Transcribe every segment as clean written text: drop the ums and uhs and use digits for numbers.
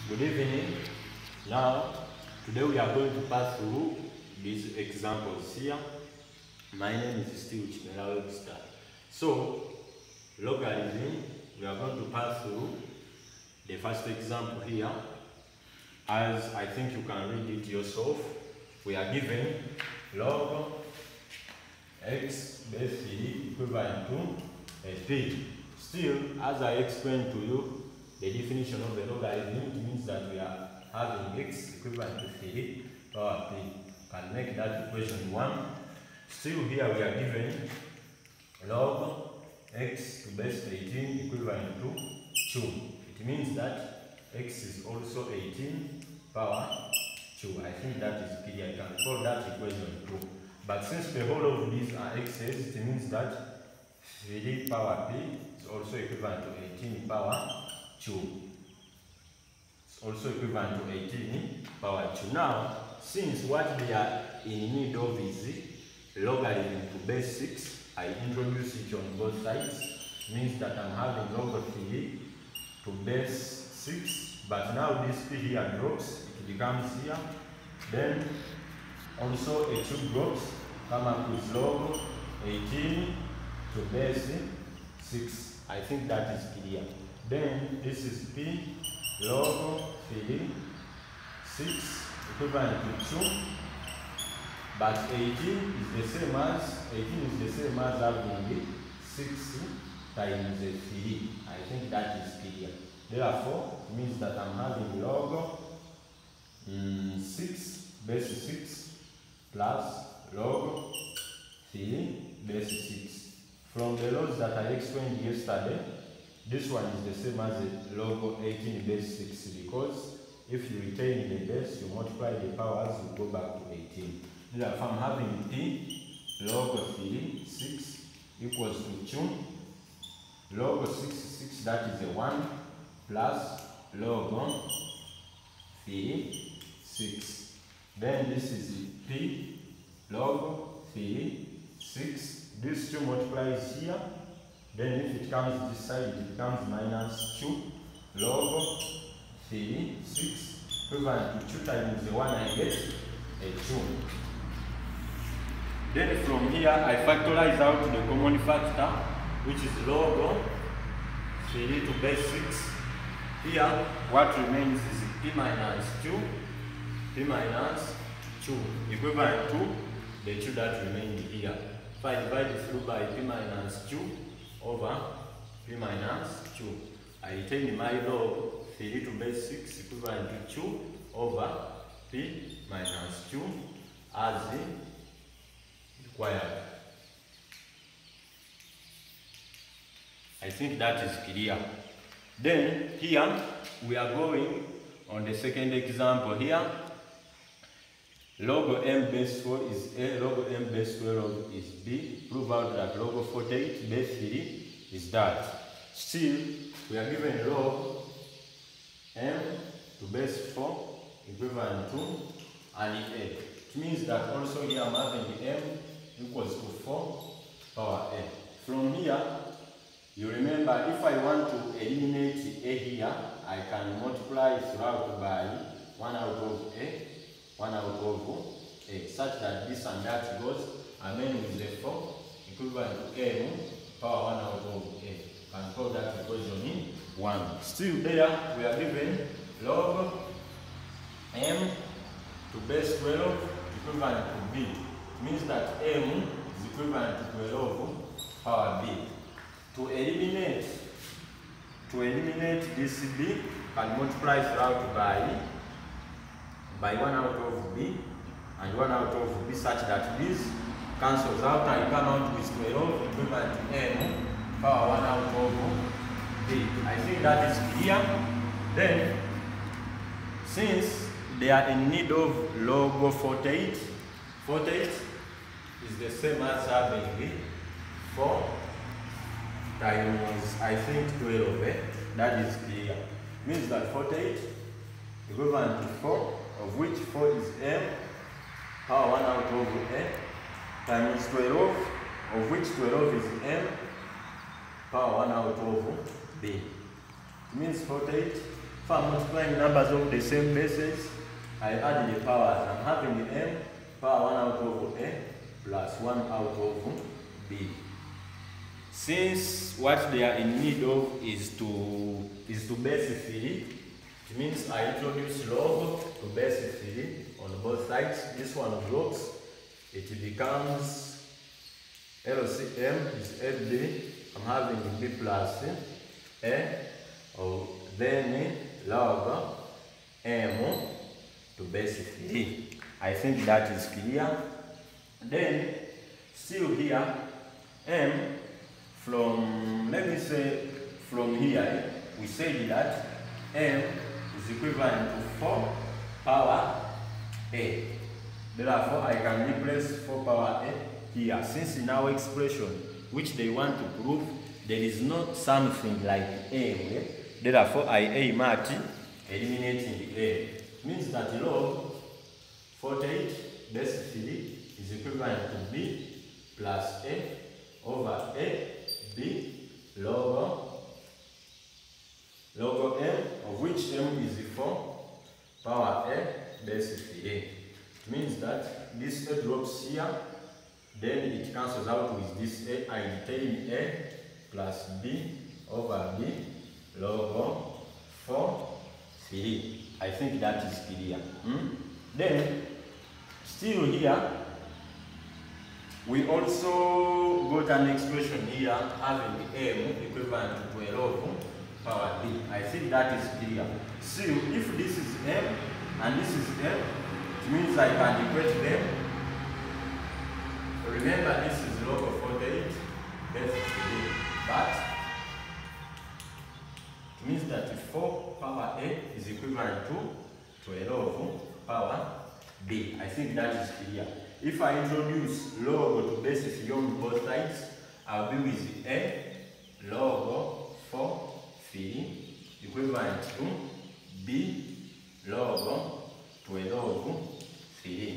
Good evening. Now, today we are going to pass through these examples here. My name is still Chimera Webster. So, logarithm, we are going to pass through the first example here. As I think you can read it yourself, we are given log x base 3 equivalent to a p. Still, as I explained to you, the definition of the logarithm means that we are having x equivalent to 3 power p. Can make that equation 1. Still here we are given log x to base 18 equivalent to 2. It means that x is also 18 power 2. I think that is clear. I can call that equation 2. But since the whole of these are x's, it means that 3 power p is also equivalent to 18 power 2. It's also equivalent to 18 power 2. Now, since what we are in need of is logarithm to base 6, I introduce it on both sides. Means that I'm having log 3 to base 6, but now this p here drops, it becomes here. Then also a 2 drops, come up with log 18 to base 6. I think that is clear. Then this is p log 3 6 equivalent to 2, but 18 is the same as having 6 times 3. I think that is clear. Therefore, it means that I'm having log 6 base 6 plus log 3 base 6. From the laws that I explained yesterday, this one is the same as the log 18 base 6, because if you retain the base, you multiply the powers, you go back to 18. Therefore, I'm having p log 3 6 equals to 2 log 6, that is a 1, plus log 3 6. Then this is p log 3 6. This 2 multiplies here. Then if it comes this side, it becomes minus 2 log 3 6 equivalent to 2 times the 1, I get a 2. Then from here I factorize out the common factor, which is log 3 to base 6. Here what remains is p minus 2 equivalent to the 2 that remained here. If I divide through by p minus 2 over p minus 2, I retain my log 3 to base 6 equivalent to 2 over p minus 2 as required. I think that is clear. Then here we are going on the second example here. Log m base 4 is a, log m base 12 is b. Prove out that log 48 base 3 is that. Still, we are given log m to base 4 equivalent to an a. It means that also here I'm having m equals to 4 power a. From here, you remember if I want to eliminate a here, I can multiply throughout by 1 out of a, 1 out of a, such that this and that goes, and then with the 4 equivalent to m power 1 out of a. Can call that equation 1. Still there, we are given log m to base 12 equivalent to b. It means that m is equivalent to 12 power b. To eliminate this b, can multiply throughout by 1 out of b and 1 out of b, such that this cancels out and come out with 12 equivalent to m power 1 out of b. I think that is clear. Then, since they are in need of log 48, 48 is the same as having 4 times, I think, 12. That is clear. Means that 48 equivalent to 4, of which 4 is m power 1 out of a, times 12, of which 12 is m power 1 out of b. It means 48 If I'm multiplying numbers of the same bases, I add the powers. I'm having m power 1 out of a plus 1 out of b. Since what they are in need of is to base fill, it means I introduce log to base fill on both sides. This one drops, it becomes LCM is AB. I'm having b plus a, or then log m to base fill. I think that is clear. Then still here, m from, let me say, from here, we said that m is equivalent to 4 power a. Therefore, I can replace 4 power a here. Since in our expression, which they want to prove, there is not something like a. Therefore, I aim at eliminating the a. Means that log 48 base fill is equivalent to b plus a over a b log m, of which m is 4 power a base fill. Means that this a drops here, then it cancels out with this a. I retain a plus b over b log 4 fill. I think that is clear. Then still here, we also got an expression here having m equivalent to 12 power b. I think that is clear. So if this is m and this is m, it means I can equate them. Remember, this is log of 48 base fill, but it means that 4 power a is equivalent to 12 power b. I think that is clear. If I introduce log to base fill on both sides, I'll be with a log 4 fill equivalent to b log 12 fill.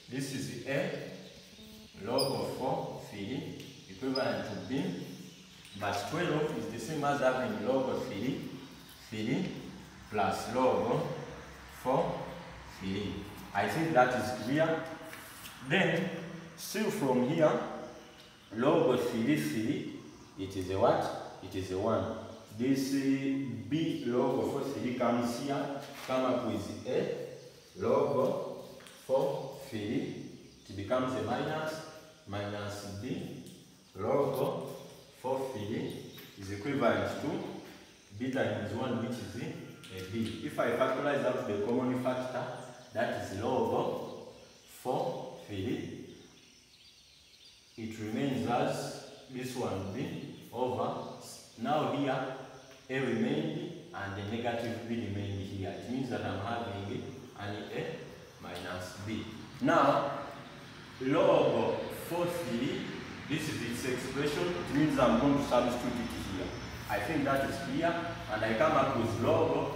This is a log 4 fill equivalent to b, but 12 is the same as having log fill plus log 4 fill. I think that is clear. Then, still from here, log fill, it is a what? It is a 1. This b log 4 fill comes here, come up with a log 4 fill. It becomes a minus b log 4 fill is equivalent to b times 1, which is a b. If I factorize out the common factor, that is log 4 fill, it remains as this one b over, now here a remained and the negative b remained here. It means that I'm having an a minus b. Now log 4 fill, this is its expression. It means I'm going to substitute it here. I think that is clear, and I come up with log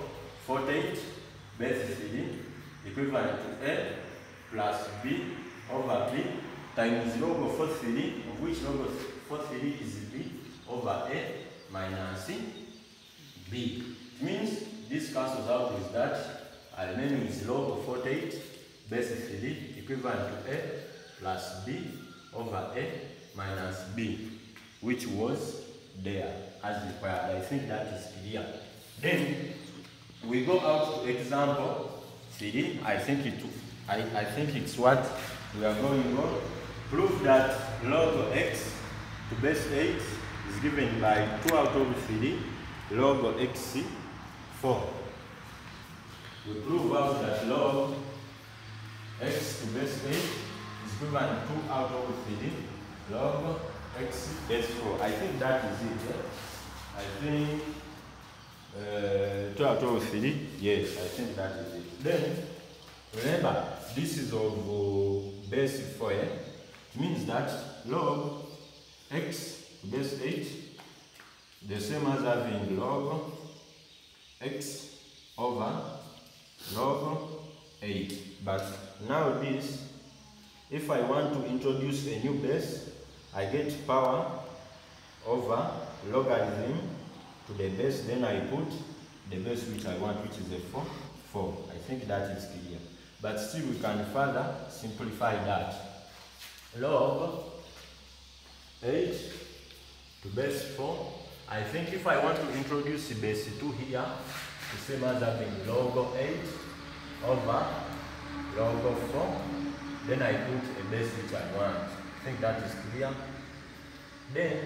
48 base fill equivalent to a plus b over b times log 4 fill, of which log 4 fill is b over a minus b. It means this cancels out with that. I remain with log 48 base fill equivalent to a plus b over a minus b, which was there as required. I think that is clear. Then we go out to example 3. I think it's what we are going on. Prove that log x to base 8 is given by 2 out of 3 log x 4. We prove out that log x to base 8 is given 2 out of 3 log x base 4. I think that is it. Yeah? I think 2 out of 3. Yes, I think that is it. Then remember, this is of base 4. Yeah? It means that log x to base 8 the same as having log x over log 8. But now this, if I want to introduce a new base, I get power over logarithm to the base, then I put the base which I want, which is a 4. I think that is clear. But still we can further simplify that. Log 8 to base 4. I think if I want to introduce base 2 here, the same as having log 8 over log 4. Then I put a base which I want. I think that is clear. Then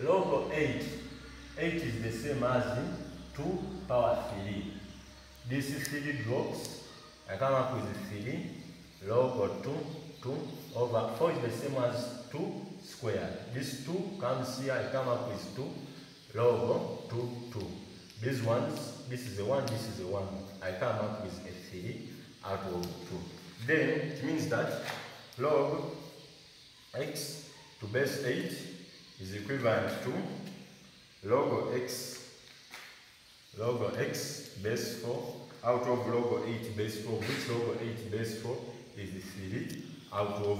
log 8. 8 is the same as 2 power 3. This is 3 drops. I come up with 3 log 2 over 4 is the same as 2 squared. This 2 comes here, I come up with 2 log 2. These ones, this is a 1, this is a 1. I come up with a 3 out of 2. Then it means that log x to base 8 is equivalent to log x base 4 out of log 8 base 4, which log 8 base 4 is 3 out of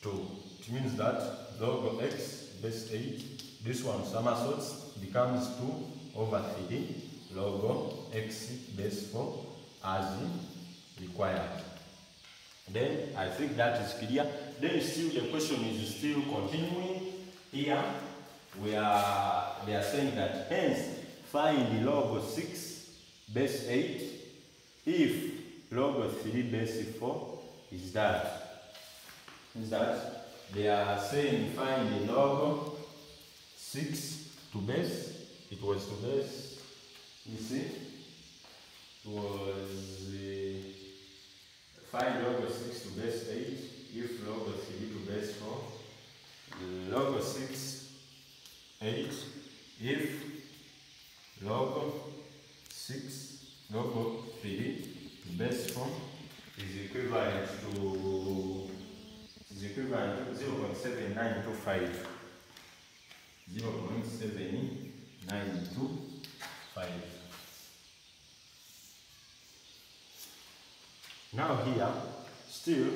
2. It means that log x base 8, this one somersaults, becomes 2 over 3 log x base 4 as required. Then I think that is clear. Then still the question is still continuing. Here they are saying that hence find log 6 base 8 if log 3 base 4 is that. Is that they are saying find log 6 to base. It was to base. You see, it was find log 6 to base 8 if log 3 to base 4. Log 6 8 if log 6 log 3 to base 4 is equivalent to 0.7925. 0.7925. Now here, still,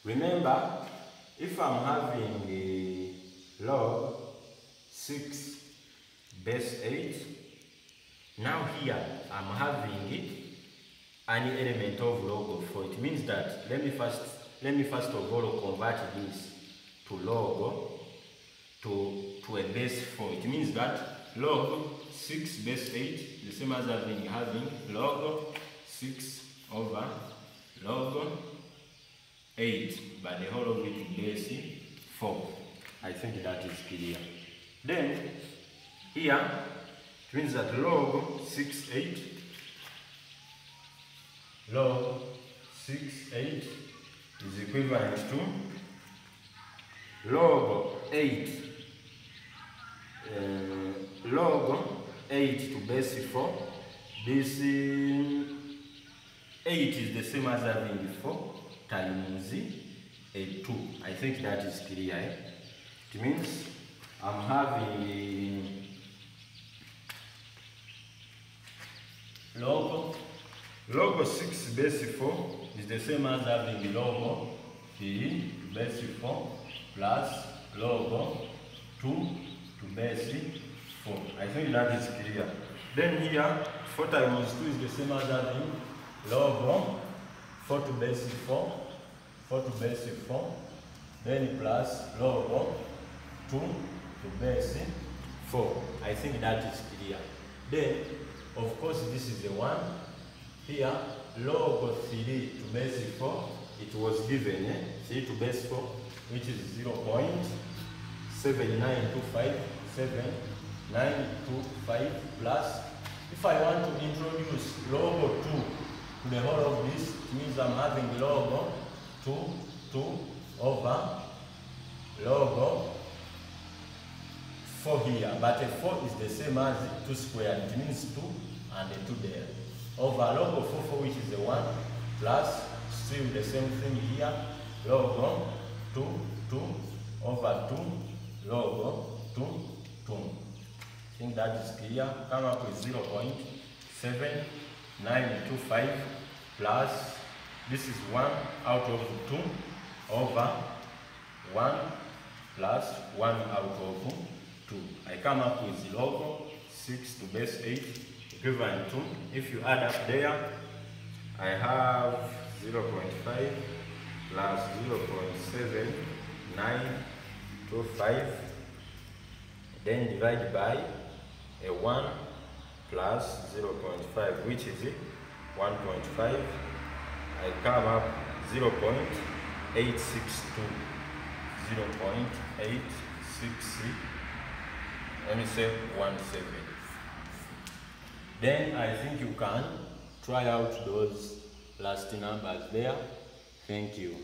remember, if I'm having a log 6 base 8, now here I'm having an element of log 4. It means that let me first of all convert this to log to a base 4. It means that log 6 base 8 the same as having log 6 over log 8 by the whole of it base 4. I think that is clear. Then here it means that log 6 8 is equivalent to log 8 to base 4. This 8 is the same as having 4 times a 2. I think that is clear. It means I'm having log 6 base 4 is the same as having log 3 base 4 plus log 2 to base 4. I think that is clear. Then here 4 times 2 is the same as having log 4 to base 4 to base 4, then plus log 2 to base 4. I think that is clear. Then of course this is the one. Here log 3 to base 4, it was given 3 to base 4, which is 0.7925 plus, if I want to introduce log 2 to the whole of this, it means I'm having log 2 over log 4 here, but a 4 is the same as 2 squared. It means 2 and a 2 there. Over log 4, which is a 1, plus still the same thing here, log 2 over 2 log 2. I think that is clear. Come up with 0.7925 plus, this is 1 out of 2 over 1 plus 1 out of 2. I come up with log 6 6 to base 8 equivalent to, if you add up there, I have 0.5 plus 0.7925, then divide by a 1 plus 0.5, which is 1.5. I come up 0.862, 0.863, let me say 17. Then I think you can try out those last numbers there. Thank you.